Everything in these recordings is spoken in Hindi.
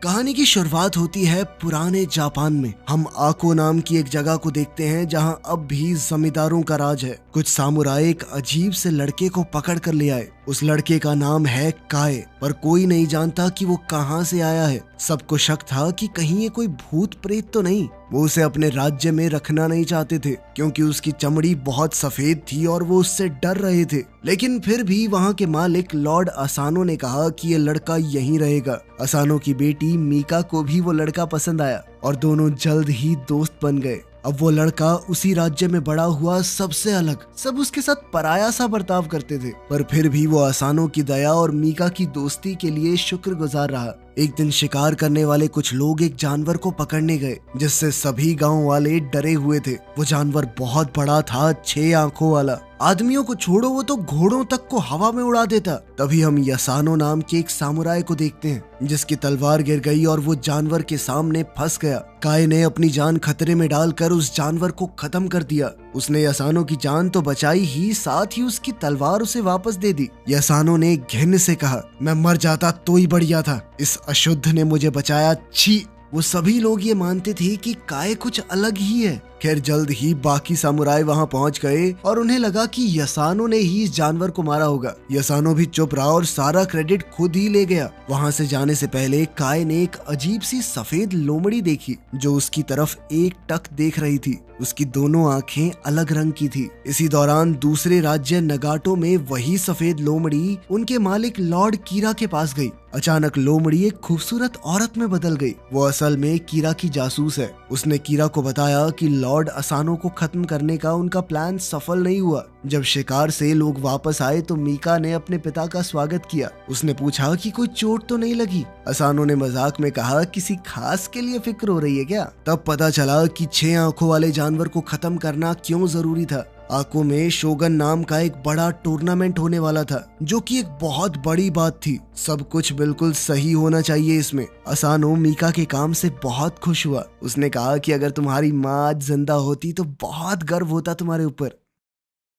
कहानी की शुरुआत होती है पुराने जापान में। हम आको नाम की एक जगह को देखते हैं जहां अब भी जमींदारों का राज है। कुछ सामुराई एक अजीब से लड़के को पकड़ कर ले आए। उस लड़के का नाम है काए, पर कोई नहीं जानता कि वो कहां से आया है। सबको शक था कि कहीं ये कोई भूत प्रेत तो नहीं। वो उसे अपने राज्य में रखना नहीं चाहते थे क्योंकि उसकी चमड़ी बहुत सफेद थी और वो उससे डर रहे थे। लेकिन फिर भी वहाँ के मालिक लॉर्ड असानो ने कहा कि ये लड़का यहीं रहेगा। असानो की बेटी मीका को भी वो लड़का पसंद आया और दोनों जल्द ही दोस्त बन गए। अब वो लड़का उसी राज्य में बड़ा हुआ, सबसे अलग। सब उसके साथ पराया सा बर्ताव करते थे, पर फिर भी वो असानो की दया और मीका की दोस्ती के लिए शुक्रगुजार रहा। एक दिन शिकार करने वाले कुछ लोग एक जानवर को पकड़ने गए जिससे सभी गांव वाले डरे हुए थे। वो जानवर बहुत बड़ा था, 6 आंखों वाला। आदमियों को छोड़ो, वो तो घोड़ों तक को हवा में उड़ा देता। तभी हम यसानो नाम के एक सामुराई को देखते हैं जिसकी तलवार गिर गई और वो जानवर के सामने फंस गया। काए ने अपनी जान खतरे में डालकर उस जानवर को खत्म कर दिया। उसने यसानो की जान तो बचाई ही, साथ ही उसकी तलवार उसे वापस दे दी। यसानो ने घिन से कहा, मैं मर जाता तो ही बढ़िया था, इस अशुद्ध ने मुझे बचाया, छी। वो सभी लोग ये मानते थे कि काए कुछ अलग ही है। खैर जल्द ही बाकी सामुराई वहां पहुंच गए और उन्हें लगा कि यसानो ने ही इस जानवर को मारा होगा। यसानो भी चुप रहा और सारा क्रेडिट खुद ही ले गया। वहां से जाने से पहले काए ने एक अजीब सी सफेद लोमड़ी देखी जो उसकी तरफ एक टक देख रही थी। उसकी दोनों आंखें अलग रंग की थी। इसी दौरान दूसरे राज्य नगाटो में वही सफेद लोमड़ी उनके मालिक लॉर्ड कीरा के पास गई। अचानक लोमड़ी एक खूबसूरत औरत में बदल गई। वो असल में कीरा की जासूस है। उसने कीरा को बताया कि लॉर्ड असानो को खत्म करने का उनका प्लान सफल नहीं हुआ। जब शिकार से लोग वापस आए तो मीका ने अपने पिता का स्वागत किया। उसने पूछा कि कोई चोट तो नहीं लगी। असानो ने मजाक में कहा, किसी खास के लिए फिक्र हो रही है क्या? तब पता चला कि 6 आंखों वाले जानवर को खत्म करना क्यों जरूरी था। आको में शोगन नाम का एक बड़ा टूर्नामेंट होने वाला था जो कि एक बहुत बड़ी बात थी। सब कुछ बिल्कुल सही होना चाहिए इसमें। असानो मीका के काम से बहुत खुश हुआ। उसने कहा कि अगर तुम्हारी माँ आज जिंदा होती तो बहुत गर्व होता तुम्हारे ऊपर।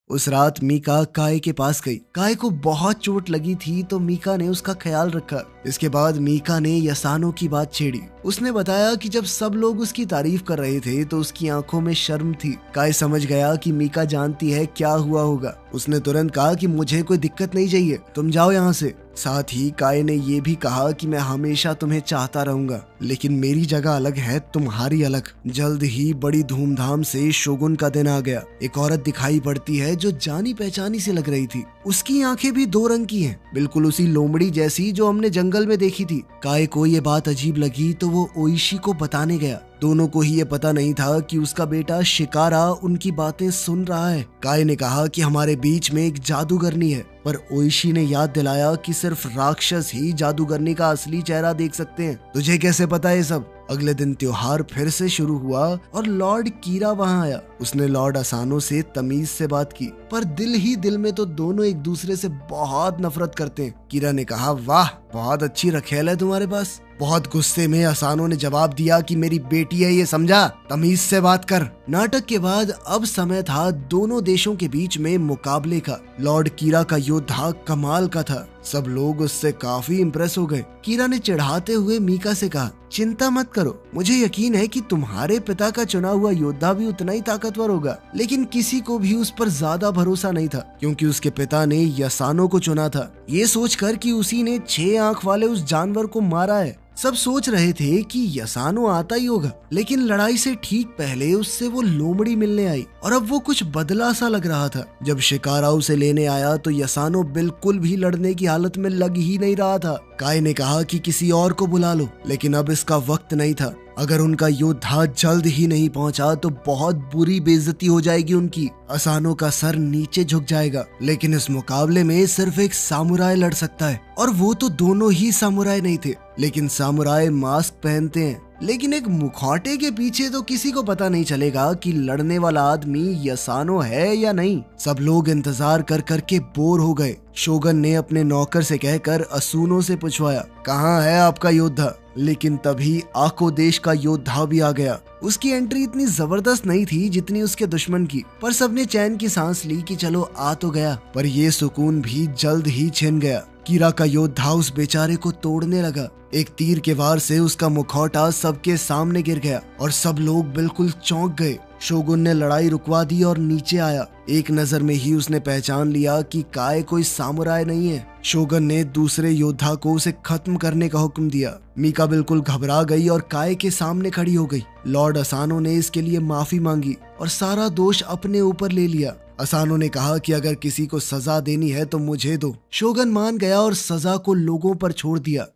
उस रात मीका काए के पास गई। काए को बहुत चोट लगी थी तो मीका ने उसका ख्याल रखा। इसके बाद मीका ने यसानो की बात छेड़ी। उसने बताया कि जब सब लोग उसकी तारीफ कर रहे थे तो उसकी आंखों में शर्म थी। काए समझ गया कि मीका जानती है क्या हुआ होगा। उसने तुरंत कहा कि मुझे कोई दिक्कत नहीं चाहिए, तुम जाओ यहाँ से। साथ ही काए ने ये भी कहा कि मैं हमेशा तुम्हें चाहता रहूंगा, लेकिन मेरी जगह अलग है, तुम्हारी अलग। जल्द ही बड़ी धूमधाम से शोगुन का दिन आ गया। एक औरत दिखाई पड़ती है जो जानी पहचानी से लग रही थी। उसकी आंखें भी 2 रंग की हैं, बिल्कुल उसी लोमड़ी जैसी जो हमने जंगल में देखी थी। काए को ये बात अजीब लगी तो वो ओइशी को बताने गया। दोनों को ही ये पता नहीं था कि उसका बेटा शिकारा उनकी बातें सुन रहा है। काए ने कहा कि हमारे बीच में एक जादूगरनी है, पर ओइशी ने याद दिलाया कि सिर्फ राक्षस ही जादूगरनी का असली चेहरा देख सकते हैं। तुझे कैसे पता है सब? अगले दिन त्योहार फिर से शुरू हुआ और लॉर्ड कीरा वहां आया। उसने लॉर्ड असानो से तमीज से बात की, पर दिल ही दिल में तो दोनों एक दूसरे से बहुत नफरत करते हैं। कीरा ने कहा, वाह, बहुत अच्छी रखेल है तुम्हारे पास। बहुत गुस्से में असानो ने जवाब दिया कि मेरी बेटी है, ये समझा, तमीज से बात कर। नाटक के बाद अब समय था दोनों देशों के बीच में मुकाबले का। लॉर्ड कीरा का योद्धा कमाल का था। सब लोग उससे काफी इम्प्रेस हो गए। कीरा ने चिढ़ाते हुए मीका से कहा, चिंता मत करो, मुझे यकीन है कि तुम्हारे पिता का चुना हुआ योद्धा भी उतना ही ताकतवर होगा। लेकिन किसी को भी उस पर ज्यादा भरोसा नहीं था क्योंकि उसके पिता ने यसानो को चुना था, ये सोचकर कि उसी ने 6 आंख वाले उस जानवर को मारा है। सब सोच रहे थे कि यसानो आता ही होगा, लेकिन लड़ाई से ठीक पहले उससे वो लोमड़ी मिलने आई और अब वो कुछ बदला सा लग रहा था। जब शिकारा उसे लेने आया तो यसानो बिल्कुल भी लड़ने की हालत में लग ही नहीं रहा था। काए ने कहा कि किसी और को बुला लो, लेकिन अब इसका वक्त नहीं था। अगर उनका योद्धा जल्द ही नहीं पहुंचा तो बहुत बुरी बेइज्जती हो जाएगी उनकी। असानो का सर नीचे झुक जाएगा। लेकिन इस मुकाबले में सिर्फ एक सामुराई लड़ सकता है, और वो तो दोनों ही सामुराई नहीं थे। लेकिन सामुराई मास्क पहनते हैं, लेकिन एक मुखौटे के पीछे तो किसी को पता नहीं चलेगा कि लड़ने वाला आदमी यसानो है या नहीं। सब लोग इंतजार कर करके बोर हो गए। शोगन ने अपने नौकर से कहकर असूनो से पूछवाया, कहाँ है आपका योद्धा? लेकिन तभी आको देश का योद्धा भी आ गया। उसकी एंट्री इतनी जबरदस्त नहीं थी जितनी उसके दुश्मन की, पर सबने चैन की सांस ली कि चलो आ तो गया। पर ये सुकून भी जल्द ही छिन गया। कीरा का योद्धा उस बेचारे को तोड़ने लगा। एक तीर के वार से उसका मुखौटा सबके सामने गिर गया और सब लोग बिल्कुल चौंक गए। शोगुन ने लड़ाई रुकवा दी और नीचे आया। एक नजर में ही उसने पहचान लिया कि काय कोई सामुराई नहीं है। शोगन ने दूसरे योद्धा को उसे खत्म करने का हुक्म दिया। मीका बिल्कुल घबरा गई और काय के सामने खड़ी हो गई। लॉर्ड असानो ने इसके लिए माफी मांगी और सारा दोष अपने ऊपर ले लिया। असानो ने कहा कि अगर किसी को सजा देनी है तो मुझे दो। शोगन मान गया और सजा को लोगों पर छोड़ दिया।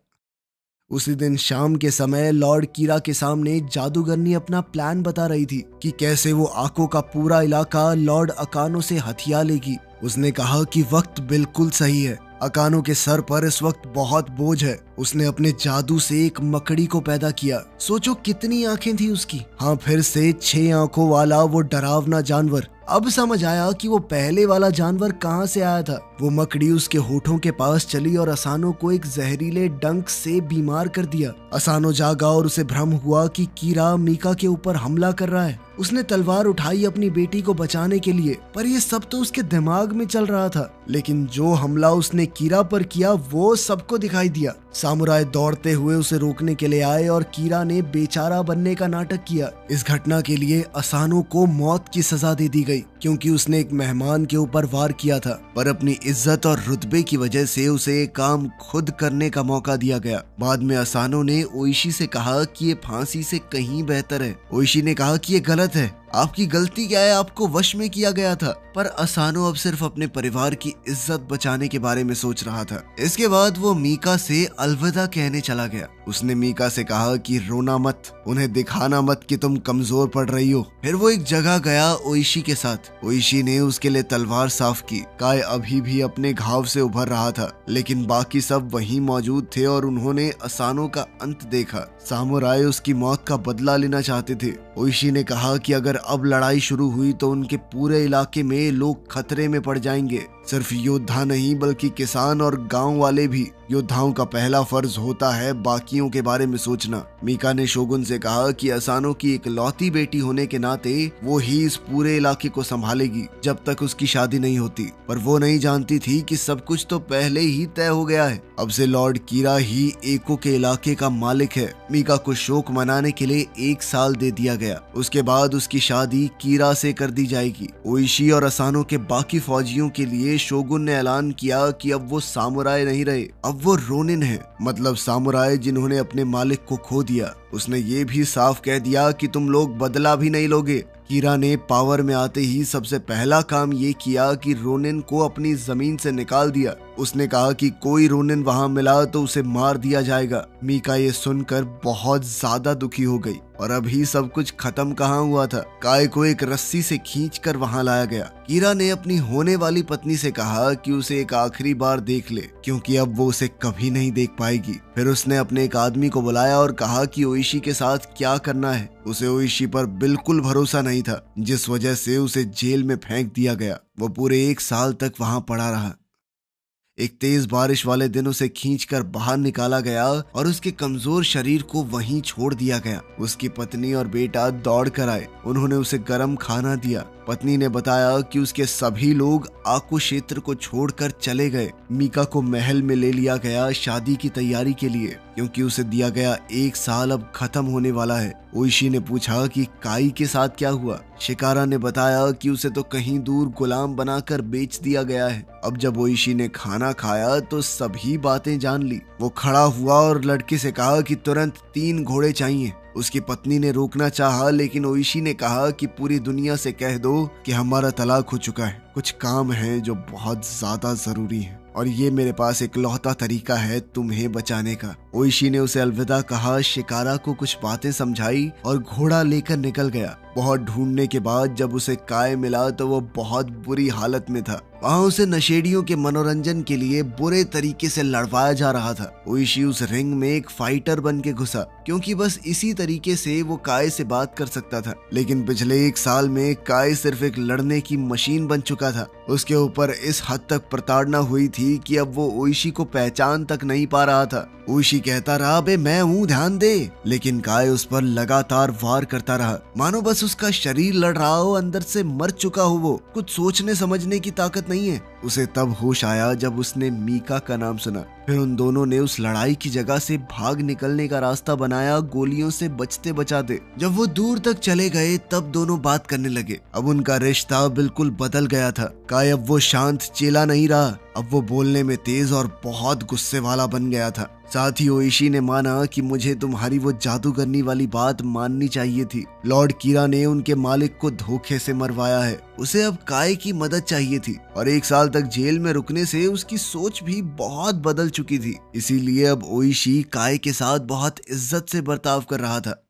उसी दिन शाम के समय लॉर्ड कीरा के सामने जादूगरनी अपना प्लान बता रही थी कि कैसे वो आको का पूरा इलाका लॉर्ड अकानो से हथिया लेगी। उसने कहा कि वक्त बिल्कुल सही है। अकानो के सर पर इस वक्त बहुत बोझ है। उसने अपने जादू से एक मकड़ी को पैदा किया। सोचो कितनी आंखें थी उसकी। हाँ, फिर से 6 आंखों वाला वो डरावना जानवर। अब समझ आया कि वो पहले वाला जानवर कहाँ से आया था। वो मकड़ी उसके होठों के पास चली और असानो को एक जहरीले डंक से बीमार कर दिया। असानो जागा और उसे भ्रम हुआ कि कीरा मीका के ऊपर हमला कर रहा है। उसने तलवार उठाई अपनी बेटी को बचाने के लिए, पर ये सब तो उसके दिमाग में चल रहा था। लेकिन जो हमला उसने कीरा पर किया वो सबको दिखाई दिया। सामुराई दौड़ते हुए उसे रोकने के लिए आए और कीरा ने बेचारा बनने का नाटक किया। इस घटना के लिए असानो को मौत की सजा दे दी गई क्योंकि उसने एक मेहमान के ऊपर वार किया था, पर अपनी इज्जत और रुतबे की वजह से उसे एक काम खुद करने का मौका दिया गया। बाद में असानो ने ओइशी से कहा कि ये फांसी से कहीं बेहतर है। ओइशी ने कहा कि ये गलत है, आपकी गलती क्या है, आपको वश में किया गया था। पर असानो अब सिर्फ अपने परिवार की इज्जत बचाने के बारे में सोच रहा था। इसके बाद वो मीका से अलविदा कहने चला गया। उसने मीका से कहा कि रोना मत, उन्हें दिखाना मत कि तुम कमजोर पड़ रही हो। फिर वो एक जगह गया ओइशी के साथ। ओइशी ने उसके लिए तलवार साफ की। काय अभी भी अपने घाव से उभर रहा था, लेकिन बाकी सब वहीं मौजूद थे और उन्होंने असानो का अंत देखा। सामुराई उसकी मौत का बदला लेना चाहते थे। ओइशी ने कहा कि अगर अब लड़ाई शुरू हुई तो उनके पूरे इलाके में लोग खतरे में पड़ जाएंगे। सिर्फ योद्धा नहीं बल्कि किसान और गांव वाले भी। योद्धाओं का पहला फर्ज होता है बाकियों के बारे में सोचना। मीका ने शोगुन से कहा कि असानो की इकलौती बेटी होने के नाते वो ही इस पूरे इलाके को संभालेगी जब तक उसकी शादी नहीं होती। पर वो नहीं जानती थी कि सब कुछ तो पहले ही तय हो गया है। अब से लॉर्ड कीरा ही एको के इलाके का मालिक है। मीका को शोक मनाने के लिए 1 साल दे दिया गया। उसके बाद उसकी शादी कीरा से कर दी जाएगी। ओइशी और असानो के बाकी फौजियों के लिए शोगुन ने ऐलान किया कि अब वो सामुराई नहीं रहे, अब वो रोनिन है, मतलब सामुराई जिन्होंने अपने मालिक को खो दिया। उसने ये भी साफ कह दिया कि तुम लोग बदला भी नहीं लोगे। कीरा ने पावर में आते ही सबसे पहला काम ये किया कि रोनिन को अपनी जमीन से निकाल दिया। उसने कहा कि कोई रोनिन वहां मिला तो उसे मार दिया जाएगा। मीका ये सुनकर बहुत ज्यादा दुखी हो गई। और अभी सब कुछ खत्म कहाँ हुआ था। काय को एक रस्सी से खींचकर वहां लाया गया। कीरा ने अपनी होने वाली पत्नी से कहा कि उसे एक आखिरी बार देख ले, क्योंकि अब वो उसे कभी नहीं देख पाएगी। फिर उसने अपने एक आदमी को बुलाया और कहा कि ओइशी के साथ क्या करना है। उसे ओइशी पर बिल्कुल भरोसा नहीं था, जिस वजह से उसे जेल में फेंक दिया गया। वो पूरे 1 साल तक वहां पड़ा रहा। एक तेज बारिश वाले दिन उसे खींचकर बाहर निकाला गया और उसके कमजोर शरीर को वहीं छोड़ दिया गया। उसकी पत्नी और बेटा दौड़ कर आए। उन्होंने उसे गर्म खाना दिया। पत्नी ने बताया कि उसके सभी लोग आकू क्षेत्र को छोड़कर चले गए। मीका को महल में ले लिया गया शादी की तैयारी के लिए, क्योंकि उसे दिया गया 1 साल अब खत्म होने वाला है। ओइशी ने पूछा कि काई के साथ क्या हुआ। शिकारा ने बताया कि उसे तो कहीं दूर गुलाम बनाकर बेच दिया गया है। अब जब ओइशी ने खाना खाया तो सभी बातें जान ली। वो खड़ा हुआ और लड़के से कहा कि तुरंत 3 घोड़े चाहिए। उसकी पत्नी ने रोकना चाहा, लेकिन ओइशी ने कहा कि पूरी दुनिया से कह दो कि हमारा तलाक हो चुका है। कुछ काम है जो बहुत ज्यादा जरूरी है और ये मेरे पास इकलौता तरीका है तुम्हें बचाने का। ओइशी ने उसे अलविदा कहा, शिकारा को कुछ बातें समझाई और घोड़ा लेकर निकल गया। बहुत ढूंढने के बाद जब उसे काय मिला तो वो बहुत बुरी हालत में था। वहां उसे नशेड़ियों के मनोरंजन के लिए बुरे तरीके से लड़वाया जा रहा था। ओइशी उस रिंग में एक फाइटर बन के घुसा, क्योंकि बस इसी तरीके से वो काय से बात कर सकता था। लेकिन पिछले 1 साल में काय सिर्फ एक लड़ने की मशीन बन चुका था। उसके ऊपर इस हद तक प्रताड़ना हुई थी कि अब वो ओइशी को पहचान तक नहीं पा रहा था। ओइशी कहता रहा, बे मैं हूँ, ध्यान दे, लेकिन काय उस पर लगातार वार करता रहा, मानो बस उसका शरीर लड़ रहा हो, अंदर से मर चुका हो। वो कुछ सोचने समझने की ताकत नहीं है। उसे तब होश आया जब उसने मीका का नाम सुना। फिर उन दोनों ने उस लड़ाई की जगह से भाग निकलने का रास्ता बनाया, गोलियों से बचते बचाते। जब वो दूर तक चले गए तब दोनों बात करने लगे। अब उनका रिश्ता बिल्कुल बदल गया था। काय अब वो शांत चेला नहीं रहा, अब वो बोलने में तेज और बहुत गुस्से वाला बन गया था। साथ ही ओइशी ने माना कि मुझे तुम्हारी वो जादूगरनी वाली बात माननी चाहिए थी। लॉर्ड कीरा ने उनके मालिक को धोखे से मरवाया है। उसे अब काय की मदद चाहिए थी और 1 साल तक जेल में रुकने से उसकी सोच भी बहुत बदल चुकी थी। इसीलिए अब ओइशी काय के साथ बहुत इज्जत से बर्ताव कर रहा था।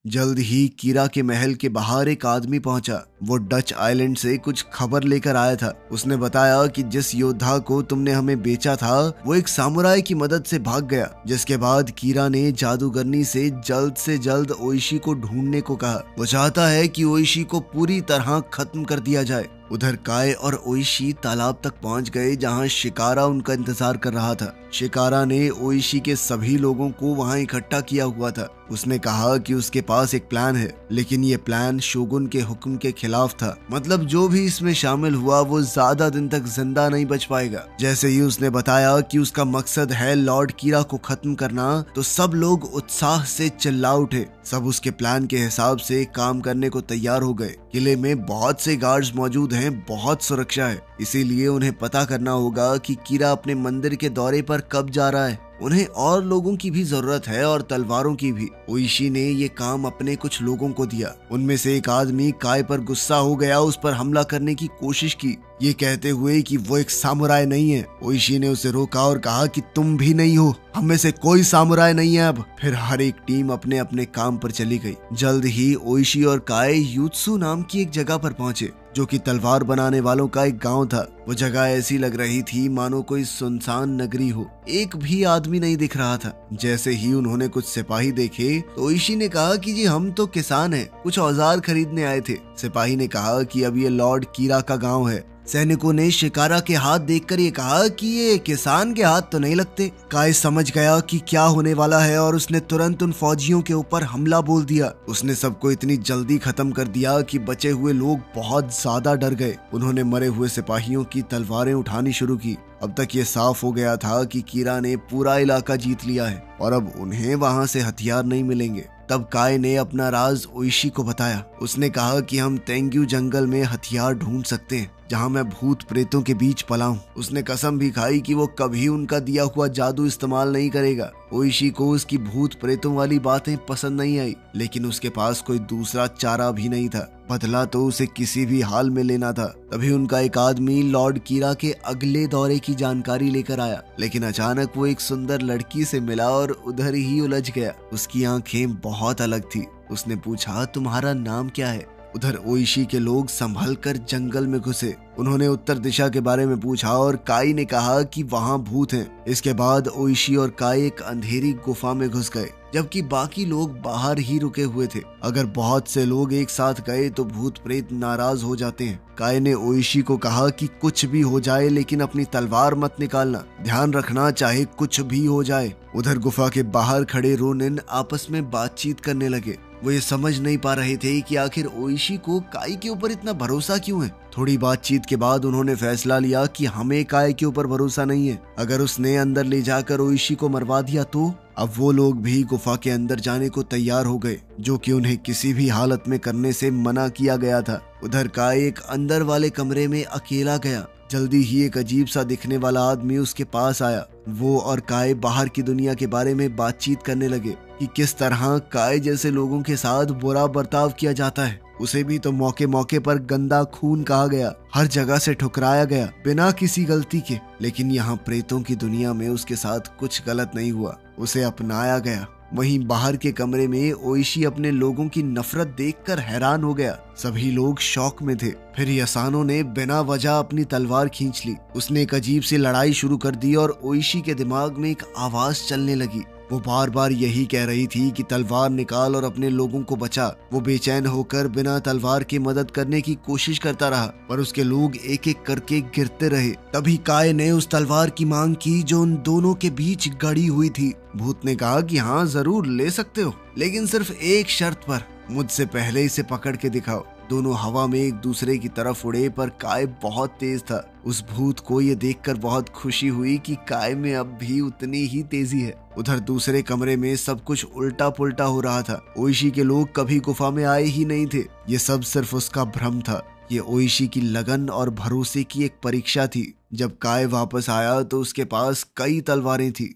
जल्द ही कीरा के महल के बाहर एक आदमी पहुंचा। वो डच आइलैंड से कुछ खबर लेकर आया था। उसने बताया कि जिस योद्धा को तुमने हमें बेचा था वो एक सामुराई की मदद से भाग गया। जिसके बाद कीरा ने जादूगरनी से जल्द ओइशी को ढूंढने को कहा। वो चाहता है कि ओइशी को पूरी तरह खत्म कर दिया जाए। उधर काय और ओइशी तालाब तक पहुंच गए जहां शिकारा उनका इंतजार कर रहा था। शिकारा ने ओइशी के सभी लोगों को वहां इकट्ठा किया हुआ था। उसने कहा कि उसके पास एक प्लान है, लेकिन ये प्लान शोगुन के हुक्म के खिलाफ था। मतलब जो भी इसमें शामिल हुआ वो ज्यादा दिन तक जिंदा नहीं बच पाएगा। जैसे ही उसने बताया कि उसका मकसद है लॉर्ड कीरा को खत्म करना, तो सब लोग उत्साह से चिल्ला उठे। सब उसके प्लान के हिसाब से काम करने को तैयार हो गए। किले में बहुत से गार्ड्स मौजूद हैं, बहुत सुरक्षा है, इसीलिए उन्हें पता करना होगा कि कीरा अपने मंदिर के दौरे पर कब जा रहा है। उन्हें और लोगों की भी जरूरत है और तलवारों की भी। ओइशी ने ये काम अपने कुछ लोगों को दिया। उनमें से एक आदमी काय पर गुस्सा हो गया, उस पर हमला करने की कोशिश की, ये कहते हुए कि वो एक सामुराई नहीं है। ओइशी ने उसे रोका और कहा कि तुम भी नहीं हो, हम में से कोई सामुराई नहीं है अब। फिर हर एक टीम अपने अपने काम पर चली गई। जल्द ही ओइशी और काय यूत्सु नाम की एक जगह पर पहुंचे, जो कि तलवार बनाने वालों का एक गांव था। वो जगह ऐसी लग रही थी मानो कोई सुनसान नगरी हो। एक भी आदमी नहीं दिख रहा था। जैसे ही उन्होंने कुछ सिपाही देखे तो ओइशी ने कहा कि जी हम तो किसान हैं, कुछ औजार खरीदने आए थे। सिपाही ने कहा कि अब ये लॉर्ड कीरा का गांव है। सैनिकों ने शिकारा के हाथ देखकर ये कहा कि ये किसान के हाथ तो नहीं लगते। काय समझ गया कि क्या होने वाला है और उसने तुरंत उन फौजियों के ऊपर हमला बोल दिया। उसने सबको इतनी जल्दी खत्म कर दिया कि बचे हुए लोग बहुत ज्यादा डर गए। उन्होंने मरे हुए सिपाहियों की तलवारें उठानी शुरू की। अब तक ये साफ हो गया था कि कीरा ने पूरा इलाका जीत लिया है और अब उन्हें वहां से हथियार नहीं मिलेंगे। तब काय ने अपना राज ओइशी को बताया। उसने कहा कि हम तेंग्यू जंगल में हथियार ढूंढ सकते हैं जहां मैं भूत प्रेतों के बीच पला हूं। उसने कसम भी खाई कि वो कभी उनका दिया हुआ जादू इस्तेमाल नहीं करेगा। ओइशी को उसकी भूत प्रेतों वाली बातें पसंद नहीं आई, लेकिन उसके पास कोई दूसरा चारा भी नहीं था। बदला तो उसे किसी भी हाल में लेना था। तभी उनका एक आदमी लॉर्ड कीरा के अगले दौरे की जानकारी लेकर आया, लेकिन अचानक वो एक सुंदर लड़की से मिला और उधर ही उलझ गया। उसकी आंखें बहुत अलग थी। उसने पूछा, तुम्हारा नाम क्या है? उधर ओइशी के लोग संभल कर जंगल में घुसे। उन्होंने उत्तर दिशा के बारे में पूछा और काई ने कहा कि वहां भूत हैं। इसके बाद ओइशी और काई एक अंधेरी गुफा में घुस गए, जबकि बाकी लोग बाहर ही रुके हुए थे। अगर बहुत से लोग एक साथ गए तो भूत प्रेत नाराज हो जाते हैं। काय ने ओइशी को कहा कि कुछ भी हो जाए लेकिन अपनी तलवार मत निकालना, ध्यान रखना चाहे कुछ भी हो जाए। उधर गुफा के बाहर खड़े रोनिन आपस में बातचीत करने लगे। वो ये समझ नहीं पा रहे थे कि आखिर ओइशी को काय के ऊपर इतना भरोसा क्यों है। थोड़ी बातचीत के बाद उन्होंने फैसला लिया कि हमें काय के ऊपर भरोसा नहीं है। अगर उसने अंदर ले जाकर ओइशी को मरवा दिया तो। अब वो लोग भी गुफा के अंदर जाने को तैयार हो गए, जो कि उन्हें किसी भी हालत में करने से मना किया गया था। उधर काय एक अंदर वाले कमरे में अकेला गया। जल्दी ही एक अजीब सा दिखने वाला आदमी उसके पास आया। वो और काय बाहर की दुनिया के बारे में बातचीत करने लगे कि किस तरह काय जैसे लोगों के साथ बुरा बर्ताव किया जाता है। उसे भी तो मौके मौके पर गंदा खून कहा गया, हर जगह से ठुकराया गया बिना किसी गलती के। लेकिन यहाँ प्रेतों की दुनिया में उसके साथ कुछ गलत नहीं हुआ, उसे अपनाया गया। वहीं बाहर के कमरे में ओइशी अपने लोगों की नफरत देखकर हैरान हो गया। सभी लोग शौक में थे। फिर यसानो ने बिना वजह अपनी तलवार खींच ली। उसने एक अजीब सी लड़ाई शुरू कर दी और ओइशी के दिमाग में एक आवाज चलने लगी। वो बार बार यही कह रही थी कि तलवार निकाल और अपने लोगों को बचा। वो बेचैन होकर बिना तलवार की मदद करने की कोशिश करता रहा, पर उसके लोग एक एक करके गिरते रहे। तभी काय ने उस तलवार की मांग की जो उन दोनों के बीच गड़ी हुई थी। भूत ने कहा कि हाँ जरूर ले सकते हो, लेकिन सिर्फ एक शर्त पर, मुझसे पहले इसे पकड़ के दिखाओ। दोनों हवा में एक दूसरे की तरफ उड़े, पर काय बहुत तेज था। उस भूत को ये देखकर बहुत खुशी हुई कि काय में अब भी उतनी ही तेजी है। उधर दूसरे कमरे में सब कुछ उल्टा पुल्टा हो रहा था। ओइशी के लोग कभी गुफा में आए ही नहीं थे। ये सब सिर्फ उसका भ्रम था। ये ओइशी की लगन और भरोसे की एक परीक्षा थी। जब काय वापस आया तो उसके पास कई तलवारें थी।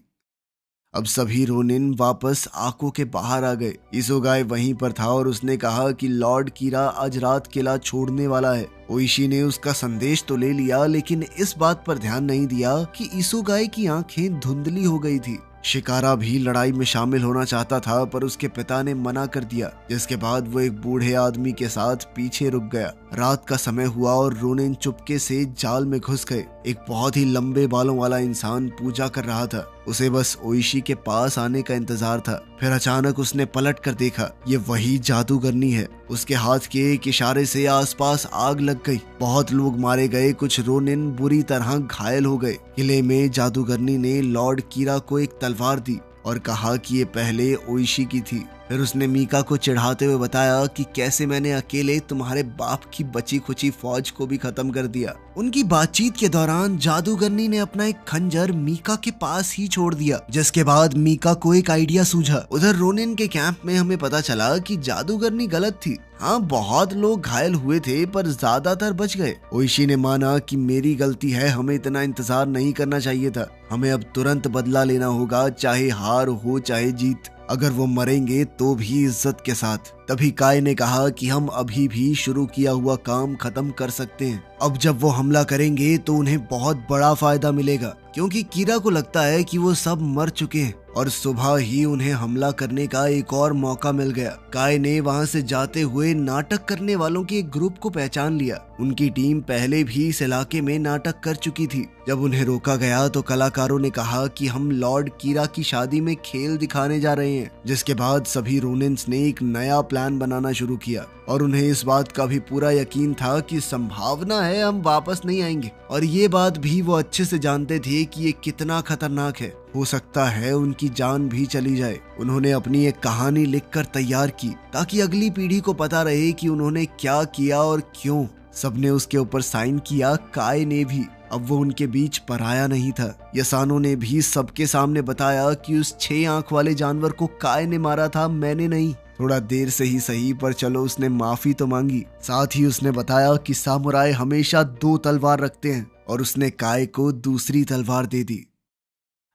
अब सभी रोनिन वापस आको के बाहर आ गए। इसोगाई वहीं पर था और उसने कहा कि लॉर्ड कीरा आज रात किला छोड़ने वाला है। ओइशी ने उसका संदेश तो ले लिया, लेकिन इस बात पर ध्यान नहीं दिया कि इसोगाई की आंखें धुंधली हो गई थी। शिकारा भी लड़ाई में शामिल होना चाहता था, पर उसके पिता ने मना कर दिया, जिसके बाद वो एक बूढ़े आदमी के साथ पीछे रुक गया। रात का समय हुआ और रोनिन चुपके से जाल में घुस गए। एक बहुत ही लंबे बालों वाला इंसान पूजा कर रहा था। उसे बस ओइशी के पास आने का इंतजार था। फिर अचानक उसने पलट कर देखा, ये वही जादूगरनी है। उसके हाथ के एक इशारे से आसपास आग लग गई। बहुत लोग मारे गए, कुछ रोनिन बुरी तरह घायल हो गए। किले में जादूगरनी ने लॉर्ड कीरा को एक तलवार दी और कहा कि ये पहले ओइशी की थी। फिर उसने मीका को चिढ़ाते हुए बताया कि कैसे मैंने अकेले तुम्हारे बाप की बची खुची फौज को भी खत्म कर दिया। उनकी बातचीत के दौरान जादूगरनी ने अपना एक खंजर मीका के पास ही छोड़ दिया, जिसके बाद मीका को एक आइडिया सूझा। उधर रोनिन के कैंप में हमें पता चला कि जादूगरनी गलत थी। हाँ, बहुत लोग घायल हुए थे, पर ज्यादातर बच गए। ओइशी ने माना कि मेरी गलती है, हमें इतना इंतजार नहीं करना चाहिए था। हमें अब तुरंत बदला लेना होगा, चाहे हार हो चाहे जीत। अगर वो मरेंगे तो भी इज्जत के साथ। तभी काय ने कहा कि हम अभी भी शुरू किया हुआ काम खत्म कर सकते हैं। अब जब वो हमला करेंगे तो उन्हें बहुत बड़ा फायदा मिलेगा, क्योंकि कीरा को लगता है कि वो सब मर चुके हैं और सुबह ही उन्हें हमला करने का एक और मौका मिल गया। काय ने वहां से जाते हुए नाटक करने वालों के एक ग्रुप को पहचान लिया। उनकी टीम पहले भी इस इलाके में नाटक कर चुकी थी। जब उन्हें रोका गया तो कलाकारों ने कहा कि हम लॉर्ड कीरा की शादी में खेल दिखाने जा रहे हैं, जिसके बाद सभी रोनिन्स ने एक नया प्लान बनाना शुरू किया और उन्हें इस बात का भी पूरा यकीन था कि संभावना है हम वापस नहीं आएंगे। और ये बात भी वो अच्छे से जानते थे कि ये कितना खतरनाक है। हो सकता है उनकी जान भी चली जाए। उन्होंने अपनी एक कहानी लिखकर तैयार की ताकि अगली पीढ़ी को पता रहे कि उन्होंने क्या किया और क्यों। सबने उसके ऊपर साइन किया, काय ने भी। अब वो उनके बीच पराया नहीं था। यसानो ने भी सबके सामने बताया कि उस 6 आंख वाले जानवर को काय ने मारा था, मैंने नहीं। थोड़ा देर से ही सही, पर चलो उसने माफी तो मांगी। साथ ही उसने बताया कि सामुराई हमेशा 2 तलवार रखते हैं और उसने काय को दूसरी तलवार दे दी।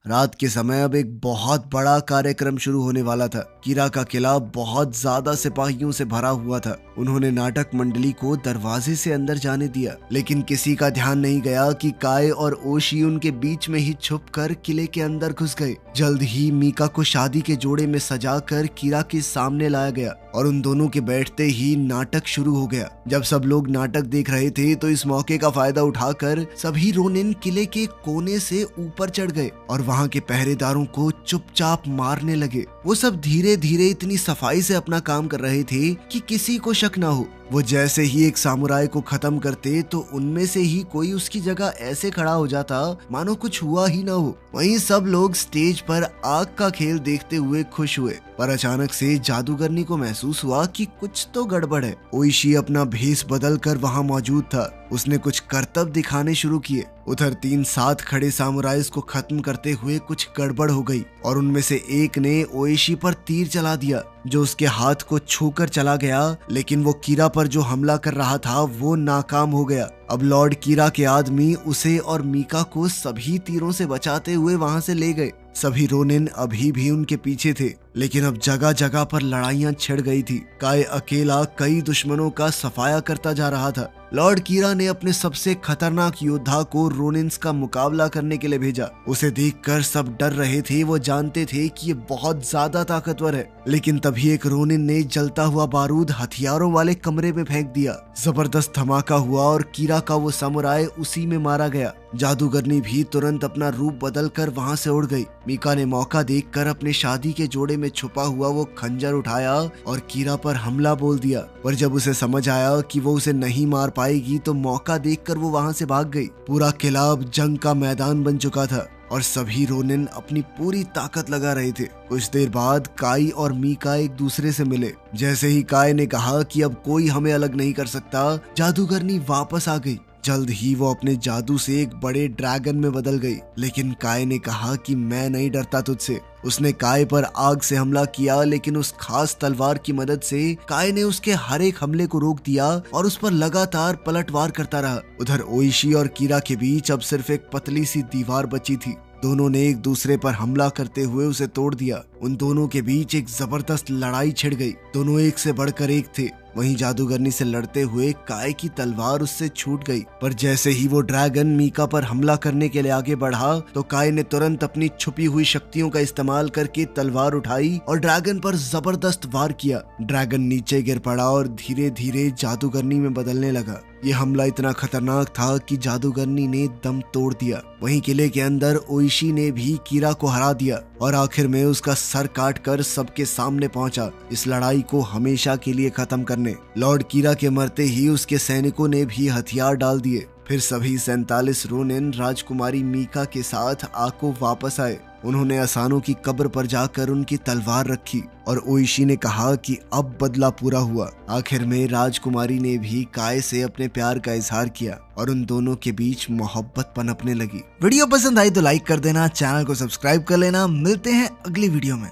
रात के समय अब एक बहुत बड़ा कार्यक्रम शुरू होने वाला था। कीरा का किला बहुत ज्यादा सिपाहियों से भरा हुआ था। उन्होंने नाटक मंडली को दरवाजे से अंदर जाने दिया, लेकिन किसी का ध्यान नहीं गया कि काय और ओशी उनके बीच में ही छुपकर किले के अंदर घुस गए। जल्द ही मीका को शादी के जोड़े में सजाकर कीरा के सामने लाया गया और उन दोनों के बैठते ही नाटक शुरू हो गया। जब सब लोग नाटक देख रहे थे तो इस मौके का फायदा उठाकर सभी रोनिन किले के कोने से ऊपर चढ़ गए और वहां के पहरेदारों को चुपचाप मारने लगे। वो सब धीरे धीरे इतनी सफाई से अपना काम कर रहे थे कि किसी को शक ना हो। वो जैसे ही एक सामुराई को खत्म करते तो उनमें से ही कोई उसकी जगह ऐसे खड़ा हो जाता मानो कुछ हुआ ही ना हो। वहीं सब लोग स्टेज पर आग का खेल देखते हुए खुश हुए, पर अचानक से जादूगरनी को महसूस हुआ कि कुछ तो गड़बड़ है। ओइशी अपना भेष बदल कर वहां मौजूद था। उसने कुछ करतब दिखाने शुरू किए। उधर 3 साथ खड़े सामुराइज को खत्म करते हुए कुछ गड़बड़ हो गई और उनमें से एक ने ओइशी पर तीर चला दिया, जो उसके हाथ को छूकर चला गया। लेकिन वो कीरा पर जो हमला कर रहा था वो नाकाम हो गया। अब लॉर्ड कीरा के आदमी उसे और मीका को सभी तीरों से बचाते हुए वहां से ले गए। सभी रोनिन अभी भी उनके पीछे थे, लेकिन अब जगह जगह पर लड़ाइयां छिड़ गई थी। काय अकेला कई दुश्मनों का सफाया करता जा रहा था। लॉर्ड कीरा ने अपने सबसे खतरनाक योद्धा को रोनिन्स का मुकाबला करने के लिए भेजा। उसे देखकर सब डर रहे थे, वो जानते थे कि ये बहुत ज्यादा ताकतवर है। लेकिन तभी एक रोनिन ने जलता हुआ बारूद हथियारों वाले कमरे में फेंक दिया। जबरदस्त धमाका हुआ और कीरा का वो समुराय उसी में मारा गया। जादूगरनी भी तुरंत अपना रूप बदलकर वहां से उड़ गई। मीका ने मौका देखकर अपने शादी के जोड़े में छुपा हुआ वो खंजर उठाया और कीरा पर हमला बोल दिया। पर जब उसे समझ आया कि वो उसे नहीं मार पाएगी तो मौका देखकर वो वहां से भाग गई। पूरा किला अब जंग का मैदान बन चुका था और सभी रोनिन अपनी पूरी ताकत लगा रहे थे। कुछ देर बाद काई और मीका एक दूसरे से मिले। जैसे ही काई ने कहा कि अब कोई हमें अलग नहीं कर सकता, जादूगरनी वापस आ गई। जल्द ही वो अपने जादू से एक बड़े ड्रैगन में बदल गई। लेकिन काय ने कहा कि मैं नहीं डरता तुझसे। उसने काय पर आग से हमला किया, लेकिन उस खास तलवार की मदद से काय ने उसके हर एक हमले को रोक दिया और उस पर लगातार पलटवार करता रहा। उधर ओइशी और कीरा के बीच अब सिर्फ एक पतली सी दीवार बची थी। दोनों ने एक दूसरे पर हमला करते हुए उसे तोड़ दिया। उन दोनों के बीच एक जबरदस्त लड़ाई छिड़ गई। दोनों एक से बढ़कर एक थे। वहीं जादूगरनी से लड़ते हुए काय की तलवार उससे छूट गई। पर जैसे ही वो ड्रैगन मीका पर हमला करने के लिए आगे बढ़ा तो काय ने तुरंत अपनी छुपी हुई शक्तियों का इस्तेमाल करके तलवार उठाई और ड्रैगन पर जबरदस्त वार किया। ड्रैगन नीचे गिर पड़ा और धीरे धीरे जादूगरनी में बदलने लगा। ये हमला इतना खतरनाक था कि जादूगरनी ने दम तोड़ दिया। वहीं किले के अंदर ओइशी ने भी कीरा को हरा दिया और आखिर में उसका सर काटकर सबके सामने पहुंचा, इस लड़ाई को हमेशा के लिए खत्म करने। लॉर्ड कीरा के मरते ही उसके सैनिकों ने भी हथियार डाल दिए। फिर सभी 47 रोनिन राजकुमारी मीका के साथ आको वापस आए। उन्होंने असानों की कब्र पर जाकर उनकी तलवार रखी और ओइशी ने कहा कि अब बदला पूरा हुआ। आखिर में राजकुमारी ने भी काय से अपने प्यार का इजहार किया और उन दोनों के बीच मोहब्बत पनपने लगी। वीडियो पसंद आई तो लाइक कर देना, चैनल को सब्सक्राइब कर लेना। मिलते हैं अगली वीडियो में।